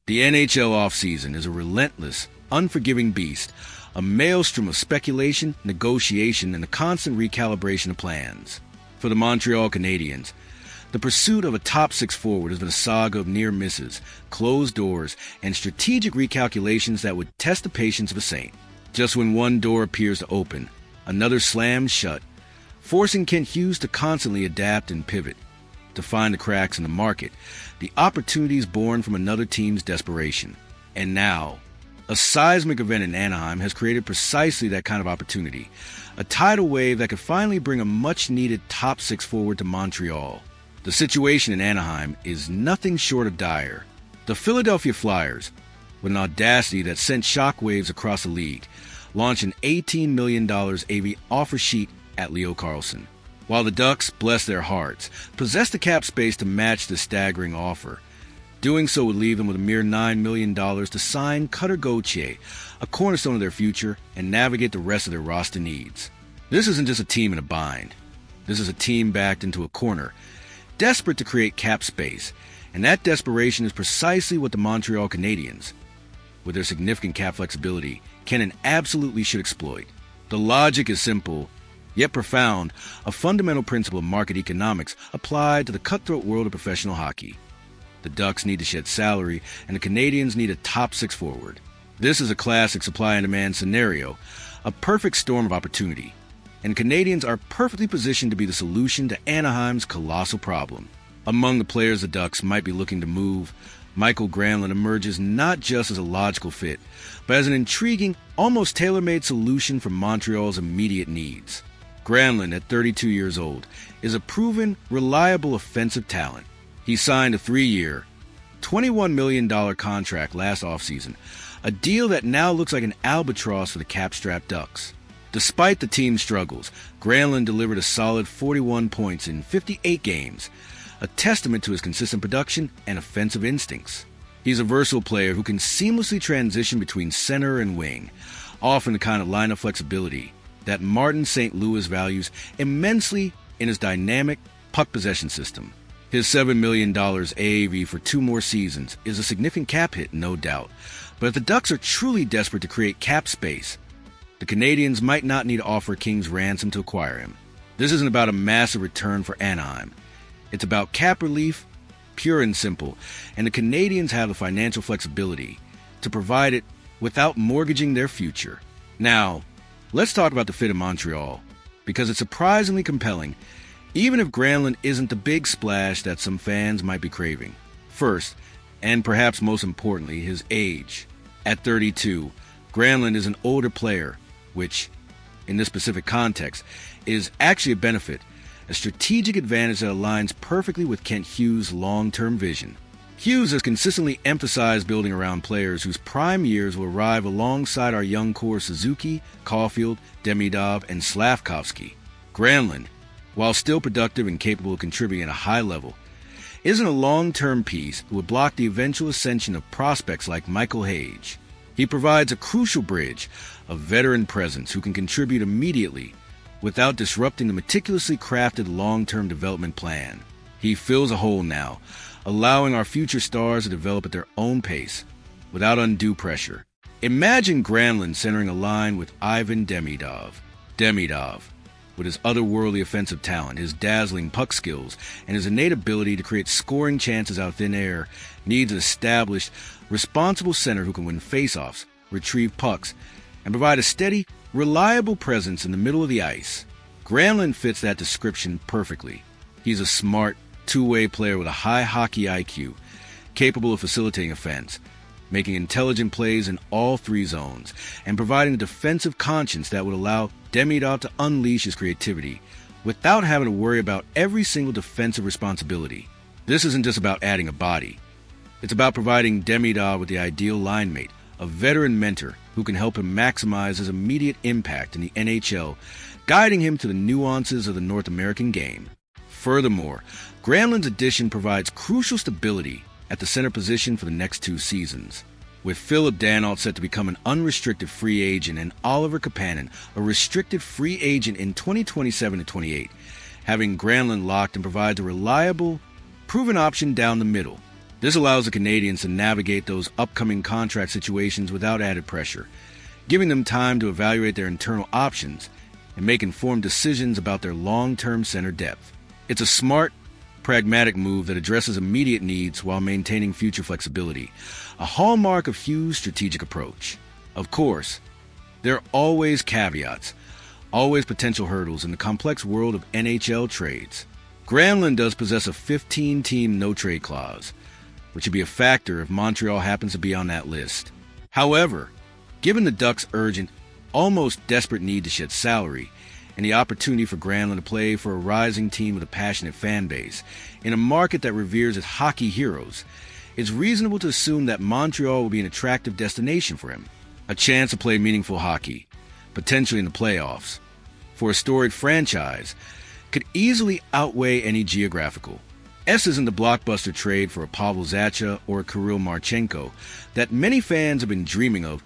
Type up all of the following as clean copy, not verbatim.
The NHL offseason is a relentless, unforgiving beast, a maelstrom of speculation, negotiation, and a constant recalibration of plans. For the Montreal Canadiens, the pursuit of a top-six forward has been a saga of near misses, closed doors, and strategic recalculations that would test the patience of a saint. Just when one door appears to open, another slams shut, forcing Kent Hughes to constantly adapt and pivot. To find the cracks in the market, the opportunities born from another team's desperation. And now, a seismic event in Anaheim has created precisely that kind of opportunity, a tidal wave that could finally bring a much-needed top-six forward to Montreal. The situation in Anaheim is nothing short of dire. The Philadelphia Flyers, with an audacity that sent shockwaves across the league, launched an $18 million AV offer sheet at Leo Carlsson. While the Ducks, bless their hearts, possess the cap space to match the staggering offer. Doing so would leave them with a mere $9 million to sign Cutter Gauthier, a cornerstone of their future, and navigate the rest of their roster needs. This isn't just a team in a bind. This is a team backed into a corner, desperate to create cap space, and that desperation is precisely what the Montreal Canadiens, with their significant cap flexibility, can and absolutely should exploit. The logic is simple, yet profound, a fundamental principle of market economics applied to the cutthroat world of professional hockey. The Ducks need to shed salary, and the Canadiens need a top-six forward. This is a classic supply and demand scenario, a perfect storm of opportunity, and Canadiens are perfectly positioned to be the solution to Anaheim's colossal problem. Among the players the Ducks might be looking to move, Mikael Granlund emerges not just as a logical fit, but as an intriguing, almost tailor-made solution for Montreal's immediate needs. Granlund, at 32 years old, is a proven, reliable offensive talent. He signed a 3-year, $21 million contract last offseason, a deal that now looks like an albatross for the cap-strapped Ducks. Despite the team's struggles, Granlund delivered a solid 41 points in 58 games, a testament to his consistent production and offensive instincts. He's a versatile player who can seamlessly transition between center and wing, offering the kind of lineup flexibility that Martin St. Louis values immensely in his dynamic puck possession system. His $7 million AAV for 2 more seasons is a significant cap hit, no doubt. But if the Ducks are truly desperate to create cap space, the Canadiens might not need to offer a king's ransom to acquire him. This isn't about a massive return for Anaheim. It's about cap relief, pure and simple, and the Canadiens have the financial flexibility to provide it without mortgaging their future. Now, let's talk about the fit in Montreal, because it's surprisingly compelling, even if Granlund isn't the big splash that some fans might be craving. First, and perhaps most importantly, his age. At 32, Granlund is an older player, which, in this specific context, is actually a benefit, a strategic advantage that aligns perfectly with Kent Hughes' long-term vision. Hughes has consistently emphasized building around players whose prime years will arrive alongside our young core Suzuki, Caulfield, Demidov, and Slavkovsky. Granlund, while still productive and capable of contributing at a high level, isn't a long-term piece who would block the eventual ascension of prospects like Michael Hage. He provides a crucial bridge, a veteran presence who can contribute immediately without disrupting the meticulously crafted long-term development plan. He fills a hole now, allowing our future stars to develop at their own pace, without undue pressure. Imagine Granlund centering a line with Ivan Demidov. Demidov, with his otherworldly offensive talent, his dazzling puck skills, and his innate ability to create scoring chances out of thin air, needs an established, responsible center who can win faceoffs, retrieve pucks, and provide a steady, reliable presence in the middle of the ice. Granlund fits that description perfectly. He's a smart, two-way player with a high hockey IQ, capable of facilitating offense, making intelligent plays in all 3 zones, and providing a defensive conscience that would allow Demidov to unleash his creativity without having to worry about every single defensive responsibility. This isn't just about adding a body. It's about providing Demidov with the ideal line mate, a veteran mentor who can help him maximize his immediate impact in the NHL, guiding him to the nuances of the North American game. Furthermore, Granlund's addition provides crucial stability at the center position for the next 2 seasons. With Philip Danault set to become an unrestricted free agent and Oliver Kapanen a restricted free agent in 2027-28, having Granlund locked and provides a reliable, proven option down the middle This allows the Canadiens to navigate those upcoming contract situations without added pressure, giving them time to evaluate their internal options and make informed decisions about their long-term center depth. It's a smart, pragmatic move that addresses immediate needs while maintaining future flexibility, a hallmark of Hughes' strategic approach. Of course, there are always caveats, always potential hurdles in the complex world of NHL trades. Granlund does possess a 15-team no-trade clause, which would be a factor if Montreal happens to be on that list. However, given the Ducks' urgent, almost desperate need to shed salary, and the opportunity for Granlund to play for a rising team with a passionate fan base, in a market that reveres its hockey heroes, it's reasonable to assume that Montreal will be an attractive destination for him. A chance to play meaningful hockey, potentially in the playoffs, for a storied franchise, could easily outweigh any geographical. S isn't the blockbuster trade for a Pavel Zacha or a Kirill Marchenko that many fans have been dreaming of,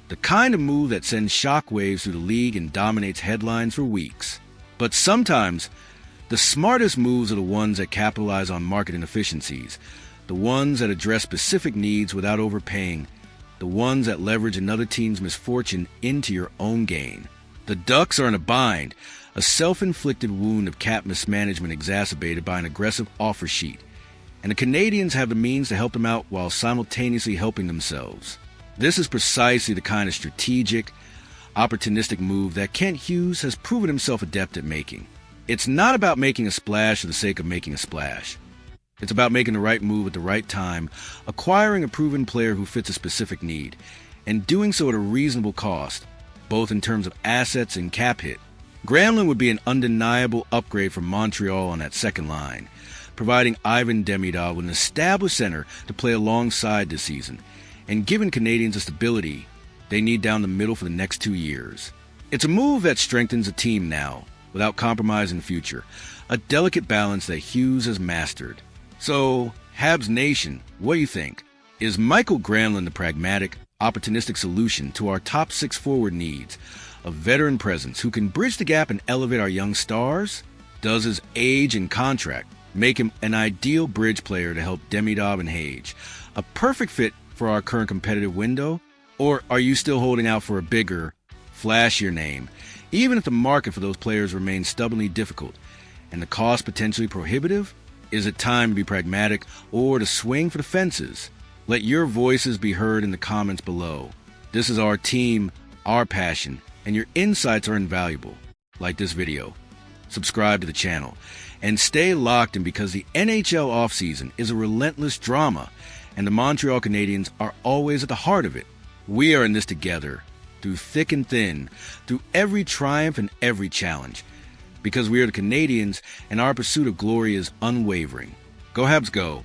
the kind of move that sends shockwaves through the league and dominates headlines for weeks. But sometimes, the smartest moves are the ones that capitalize on market inefficiencies, the ones that address specific needs without overpaying, the ones that leverage another team's misfortune into your own gain. The Ducks are in a bind, a self-inflicted wound of cap mismanagement exacerbated by an aggressive offer sheet, and the Canadiens have the means to help them out while simultaneously helping themselves. This is precisely the kind of strategic, opportunistic move that Kent Hughes has proven himself adept at making. It's not about making a splash for the sake of making a splash. It's about making the right move at the right time, acquiring a proven player who fits a specific need, and doing so at a reasonable cost, both in terms of assets and cap hit. Granlund would be an undeniable upgrade from Montreal on that second line, providing Ivan Demidov with an established center to play alongside this season, and giving Canadiens the stability they need down the middle for the next 2 years. It's a move that strengthens the team now, without compromising the future, a delicate balance that Hughes has mastered. So, Habs Nation, what do you think? Is Mikael Granlund the pragmatic, opportunistic solution to our top 6 forward needs, a veteran presence who can bridge the gap and elevate our young stars? Does his age and contract make him an ideal bridge player to help Demidov and Hage, a perfect fit for our current competitive window? Or are you still holding out for a bigger, flashier name, even if the market for those players remains stubbornly difficult and the cost potentially prohibitive? Is it time to be pragmatic or to swing for the fences? Let your voices be heard in the comments below. This is our team, our passion, and your insights are invaluable. Like this video, subscribe to the channel, and stay locked in because the NHL offseason is a relentless drama, and the Montreal Canadiens are always at the heart of it. We are in this together, through thick and thin, through every triumph and every challenge, because we are the Canadiens and our pursuit of glory is unwavering. Go Habs go!